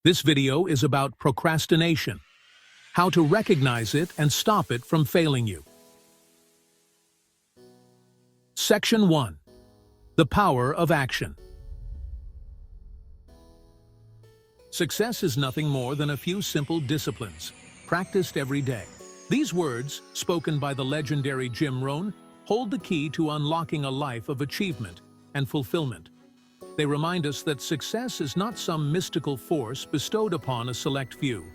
This video is about procrastination, how to recognize it and stop it from failing you. Section 1. The Power of Action. Success is nothing more than a few simple disciplines, practiced every day. These words, spoken by the legendary Jim Rohn, hold the key to unlocking a life of achievement and fulfillment. They remind us that success is not some mystical force bestowed upon a select few.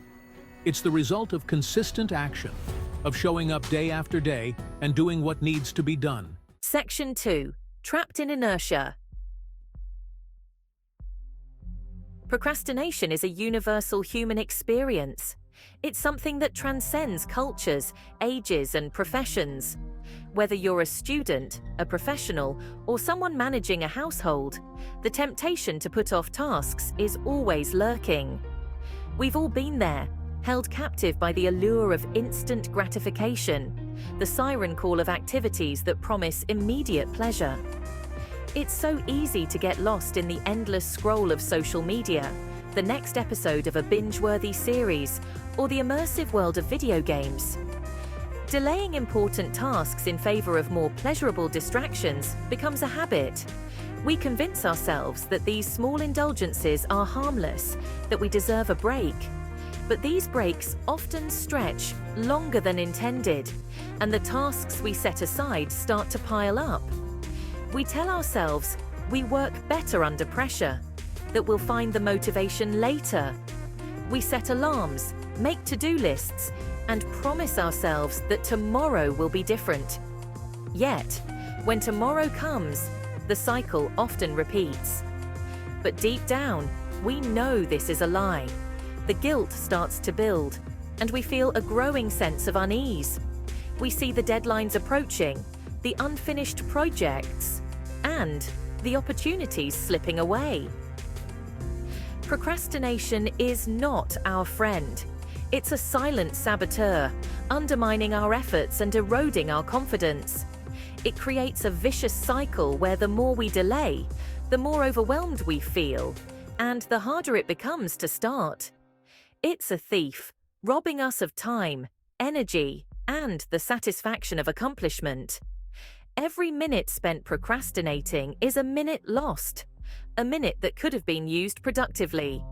It's the result of consistent action, of showing up day after day and doing what needs to be done. Section 2. Trapped in inertia. Procrastination is a universal human experience. It's something that transcends cultures, ages, and professions. Whether you're a student, a professional, or someone managing a household, the temptation to put off tasks is always lurking. We've all been there, held captive by the allure of instant gratification, the siren call of activities that promise immediate pleasure. It's so easy to get lost in the endless scroll of social media, the next episode of a binge-worthy series, or the immersive world of video games. Delaying important tasks in favor of more pleasurable distractions becomes a habit. We convince ourselves that these small indulgences are harmless, that we deserve a break. But these breaks often stretch longer than intended, and the tasks we set aside start to pile up. We tell ourselves we work better under pressure, that we'll find the motivation later. We set alarms, make to-do lists, and promise ourselves that tomorrow will be different. Yet, when tomorrow comes, the cycle often repeats. But deep down, we know this is a lie. The guilt starts to build, and we feel a growing sense of unease. We see the deadlines approaching, the unfinished projects, and the opportunities slipping away. Procrastination is not our friend. It's a silent saboteur, undermining our efforts and eroding our confidence. It creates a vicious cycle where the more we delay, the more overwhelmed we feel, and the harder it becomes to start. It's a thief, robbing us of time, energy, and the satisfaction of accomplishment. Every minute spent procrastinating is a minute lost, a minute that could have been used productively.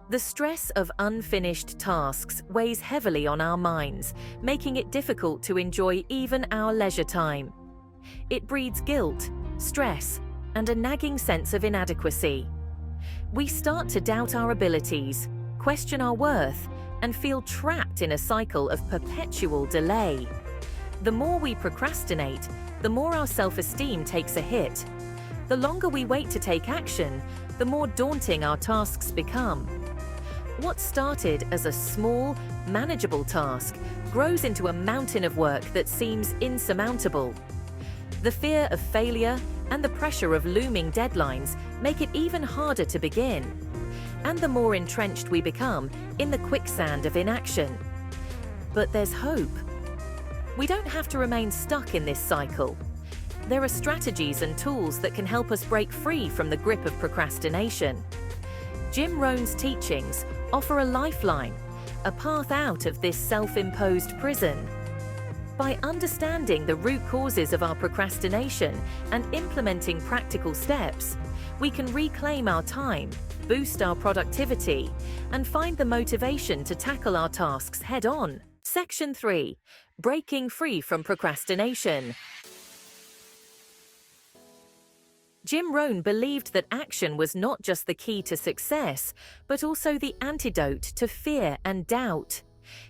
The stress of unfinished tasks weighs heavily on our minds, making it difficult to enjoy even our leisure time. It breeds guilt, stress, and a nagging sense of inadequacy. We start to doubt our abilities, question our worth, and feel trapped in a cycle of perpetual delay. The more we procrastinate, the more our self-esteem takes a hit. The longer we wait to take action, the more daunting our tasks become. What started as a small, manageable task grows into a mountain of work that seems insurmountable. The fear of failure and the pressure of looming deadlines make it even harder to begin. And the more entrenched we become in the quicksand of inaction. But there's hope. We don't have to remain stuck in this cycle. There are strategies and tools that can help us break free from the grip of procrastination. Jim Rohn's teachings offer a lifeline, a path out of this self-imposed prison. By understanding the root causes of our procrastination and implementing practical steps, we can reclaim our time, boost our productivity, and find the motivation to tackle our tasks head-on. Section 3. Breaking free from procrastination. Jim Rohn believed that action was not just the key to success, but also the antidote to fear and doubt.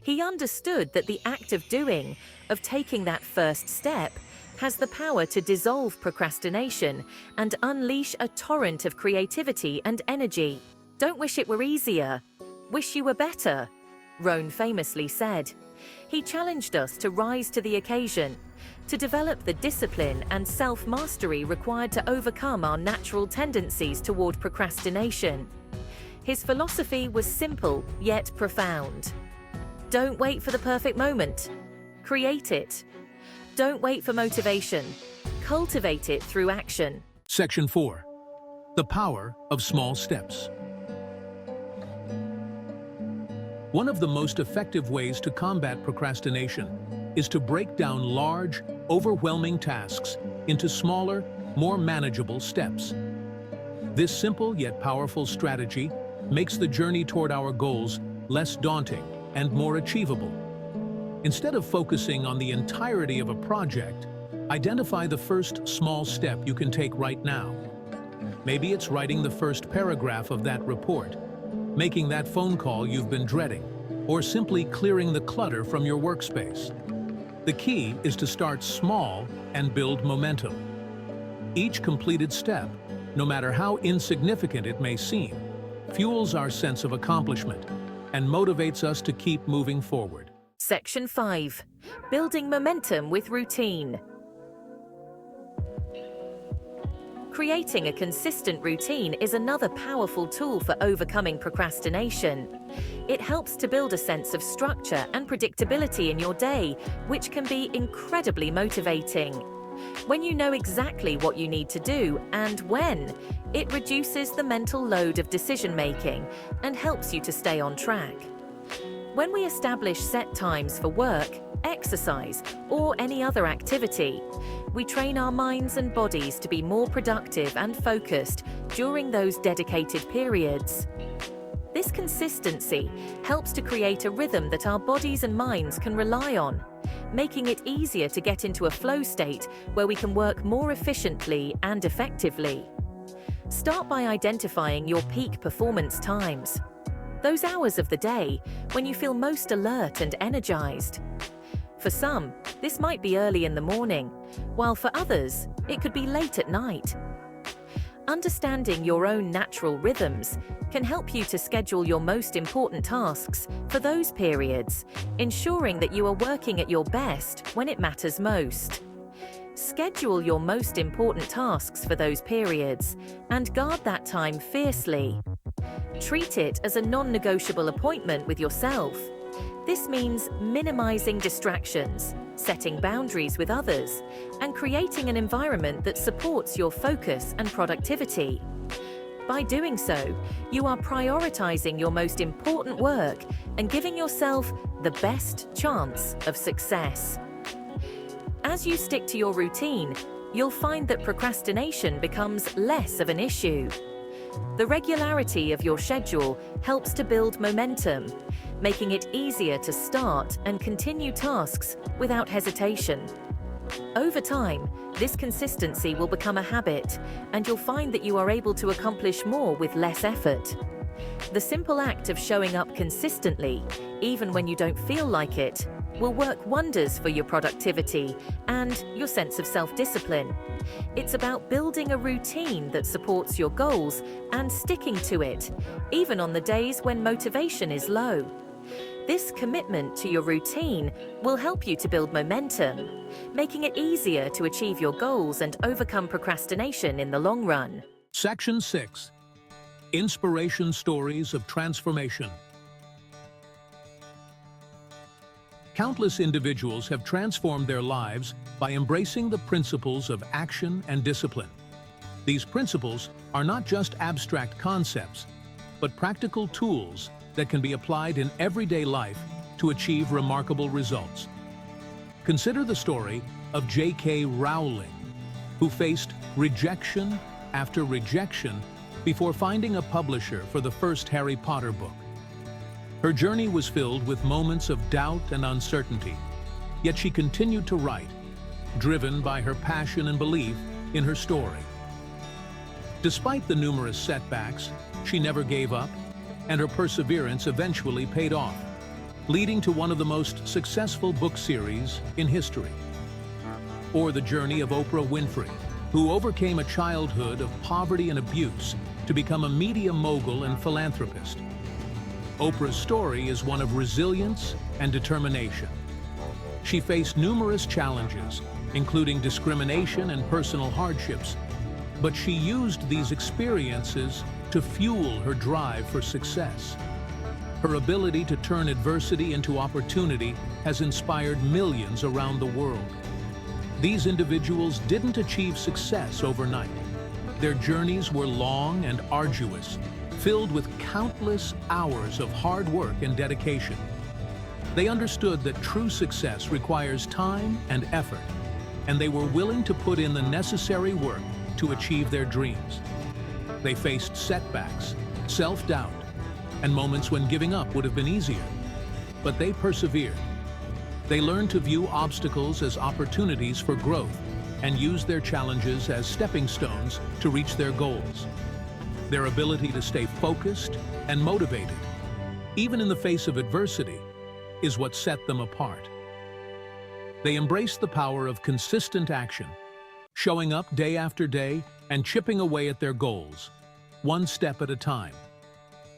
He understood that the act of doing, of taking that first step, has the power to dissolve procrastination and unleash a torrent of creativity and energy. "Don't wish it were easier. Wish you were better," Rohn famously said. He challenged us to rise to the occasion, to develop the discipline and self-mastery required to overcome our natural tendencies toward procrastination. His philosophy was simple yet profound. Don't wait for the perfect moment. Create it. Don't wait for motivation. Cultivate it through action. Section 4. The Power of Small Steps. One of the most effective ways to combat procrastination is to break down large, overwhelming tasks into smaller, more manageable steps. This simple yet powerful strategy makes the journey toward our goals less daunting and more achievable. Instead of focusing on the entirety of a project, identify the first small step you can take right now. Maybe it's writing the first paragraph of that report, making that phone call you've been dreading, or simply clearing the clutter from your workspace. The key is to start small and build momentum. Each completed step, no matter how insignificant it may seem, fuels our sense of accomplishment and motivates us to keep moving forward. Section 5. Building momentum with routine. Creating a consistent routine is another powerful tool for overcoming procrastination. It helps to build a sense of structure and predictability in your day, which can be incredibly motivating. When you know exactly what you need to do and when, it reduces the mental load of decision-making and helps you to stay on track. When we establish set times for work, exercise, or any other activity, we train our minds and bodies to be more productive and focused during those dedicated periods. This consistency helps to create a rhythm that our bodies and minds can rely on, making it easier to get into a flow state where we can work more efficiently and effectively. Start by identifying your peak performance times, those hours of the day when you feel most alert and energized. For some, this might be early in the morning, while for others, it could be late at night. Understanding your own natural rhythms can help you to schedule your most important tasks for those periods, ensuring that you are working at your best when it matters most. Schedule your most important tasks for those periods and guard that time fiercely. Treat it as a non-negotiable appointment with yourself. This means minimizing distractions, setting boundaries with others, and creating an environment that supports your focus and productivity. By doing so, you are prioritizing your most important work and giving yourself the best chance of success. As you stick to your routine, you'll find that procrastination becomes less of an issue. The regularity of your schedule helps to build momentum, making it easier to start and continue tasks without hesitation. Over time, this consistency will become a habit, and you'll find that you are able to accomplish more with less effort. The simple act of showing up consistently, even when you don't feel like it, will work wonders for your productivity and your sense of self-discipline. It's about building a routine that supports your goals and sticking to it, even on the days when motivation is low. This commitment to your routine will help you to build momentum, making it easier to achieve your goals and overcome procrastination in the long run. Section 6. Inspiration Stories of Transformation. Countless individuals have transformed their lives by embracing the principles of action and discipline. These principles are not just abstract concepts, but practical tools that can be applied in everyday life to achieve remarkable results. Consider the story of J.K. Rowling, who faced rejection after rejection before finding a publisher for the first Harry Potter book. Her journey was filled with moments of doubt and uncertainty, yet she continued to write, driven by her passion and belief in her story. Despite the numerous setbacks, she never gave up, and her perseverance eventually paid off, leading to one of the most successful book series in history. Or the journey of Oprah Winfrey, who overcame a childhood of poverty and abuse to become a media mogul and philanthropist. Oprah's story is one of resilience and determination. She faced numerous challenges, including discrimination and personal hardships, but she used these experiences to fuel her drive for success. Her ability to turn adversity into opportunity has inspired millions around the world. These individuals didn't achieve success overnight. Their journeys were long and arduous, filled with countless hours of hard work and dedication. They understood that true success requires time and effort, and they were willing to put in the necessary work to achieve their dreams. They faced setbacks, self-doubt, and moments when giving up would have been easier. But they persevered. They learned to view obstacles as opportunities for growth and used their challenges as stepping stones to reach their goals. Their ability to stay focused and motivated, even in the face of adversity, is what set them apart. They embraced the power of consistent action, showing up day after day and chipping away at their goals, one step at a time.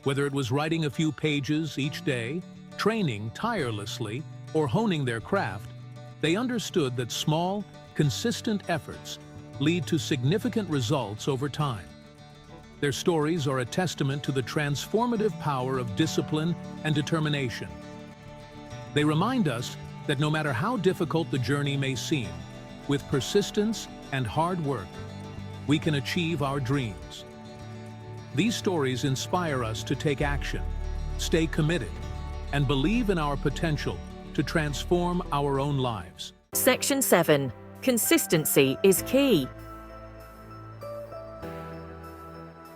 Whether it was writing a few pages each day, training tirelessly, or honing their craft, they understood that small, consistent efforts lead to significant results over time. Their stories are a testament to the transformative power of discipline and determination. They remind us that no matter how difficult the journey may seem, with persistence and hard work, we can achieve our dreams. These stories inspire us to take action, stay committed, and believe in our potential to transform our own lives. Section 7. Consistency is key.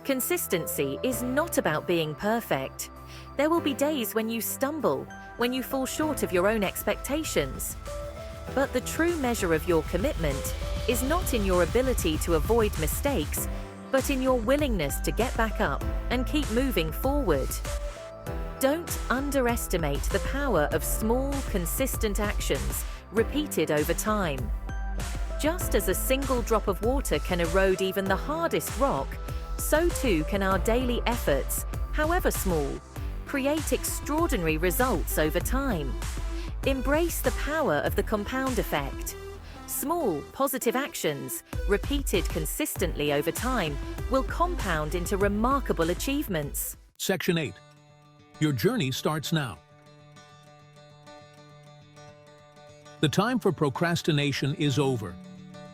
Consistency is not about being perfect. There will be days when you stumble, when you fall short of your own expectations. But the true measure of your commitment is not in your ability to avoid mistakes, but in your willingness to get back up and keep moving forward. Don't underestimate the power of small, consistent actions repeated over time. Just as a single drop of water can erode even the hardest rock, so too can our daily efforts, however small, create extraordinary results over time. Embrace the power of the compound effect. Small, positive actions, repeated consistently over time, will compound into remarkable achievements. Section 8. Your journey starts now. The time for procrastination is over.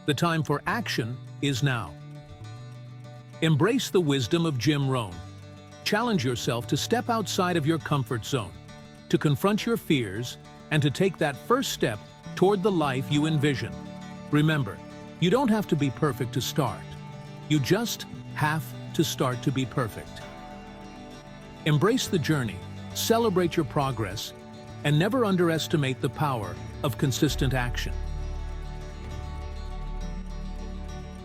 The time for action is now. Embrace the wisdom of Jim Rohn. Challenge yourself to step outside of your comfort zone, to confront your fears, and to take that first step toward the life you envision. Remember, you don't have to be perfect to start. You just have to start to be perfect. Embrace the journey, celebrate your progress, and never underestimate the power of consistent action.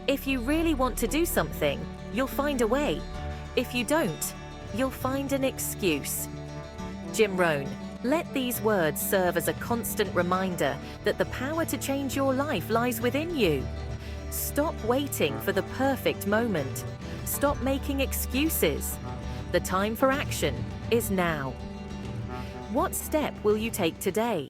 If you really want to do something, you'll find a way. If you don't, you'll find an excuse. Jim Rohn. Let these words serve as a constant reminder that the power to change your life lies within you. Stop waiting for the perfect moment. Stop making excuses. The time for action is now. What step will you take today?